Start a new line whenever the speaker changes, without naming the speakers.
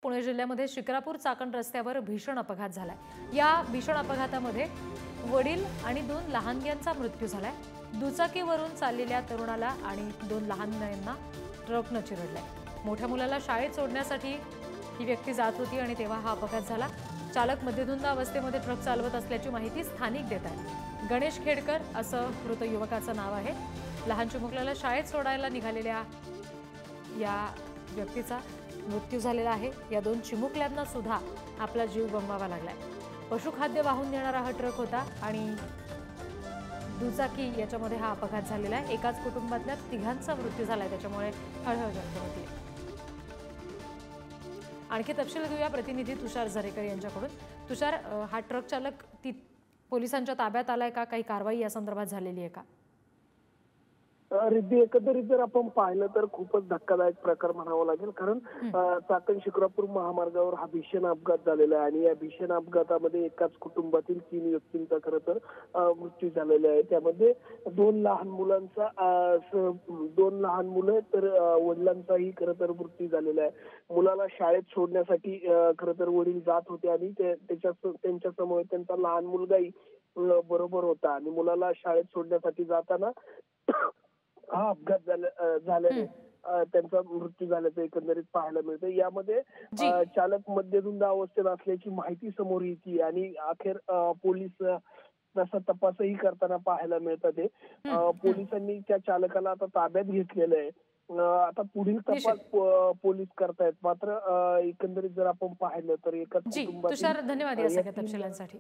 पुणे जिल्ह्यामध्ये शिक्रापूर चाकण रस्त्यावर भीषण अपघात झालाय। या भीषण अपघातामध्ये वडील आणि 2 लहानग्यांचा मृत्यू झालाय। दुचाकीवरून चाललेल्या तरुणाला आणि 2 लहान मुलांना ट्रकने चिरडलंय। मोठ्या मुलाला शाळेत सोडण्यासाठी ही व्यक्ती जात होती आणि तेव्हा हा अपघात झाला। चालक मध्यधुंद अवस्थेमध्ये ट्रक चालवत असल्याची माहिती स्थानिक देत आहेत। गणेश खेडकर असं मृत युवकाचं नाव आहे। लहान चिमुकल्याला शाळेत सोडायला निघालेल्या या व्यक्तीचा मृत्यू झालेला आहे। या 2 चिमुकल्यांना सुद्धा आपला जीव गमवावा लागलाय। पशुखाद्य वाहून नेणारा हा ट्रक होता आणि दुचाकी याच्यामध्ये हा अपघात झालेला आहे। एकाच कुटुंबातल्या 3घांचा मृत्यू झालाय, त्याच्यामुळे हळहळ व्यक्त होती। आणखी तपशील घेऊया प्रतिनिधी तुषार झरेकर यांच्याकडून। तुषार, हा ट्रक चालक पोलिसांच्या ताब्यात आलाय का? काही कारवाई या संदर्भात झालेली आहे का?
रिद्धी, एकंदरीत जर आपण पाहिलं तर खूपच धक्कादायक प्रकार म्हणावा लागेल, कारण चाकण शिक्रापूर महामार्गावर हा भीषण अपघात झालेला आहे आणि या भीषण अपघातामध्ये एकाच कुटुंबातील 3 व्यक्तींचा खरं तर मृत्यू झालेला आहे। त्यामध्ये 2 लहान मुलं तर वडिलांचाही खरं तर मृत्यू झालेला आहे। मुलाला शाळेत सोडण्यासाठी खरं तर वडील जात होते आणि त्यांच्या समोर त्यांचा लहान मुलगाही बरोबर होता आणि मुलाला शाळेत सोडण्यासाठी जाताना हा अपघात झाल्याने त्यांचा मृत्यू झाल्याचं एकंदरीत पाहायला मिळतं। यामध्ये चालक मद्यधुंद अवस्थेत असल्याची माहिती समोर येते आणि अखेर पोलीस तसा तपासही करताना पाहायला मिळतात। पोलिसांनी त्या चालकाला आता ताब्यात घेतलेलं आहे। आता पुढील तपास पोलीस करतायत। मात्र एकंदरीत जर आपण पाहिलं तर एकाच कुटुंबातील
तुषार, धन्यवाद या सगळ्या तपशिलांसाठी।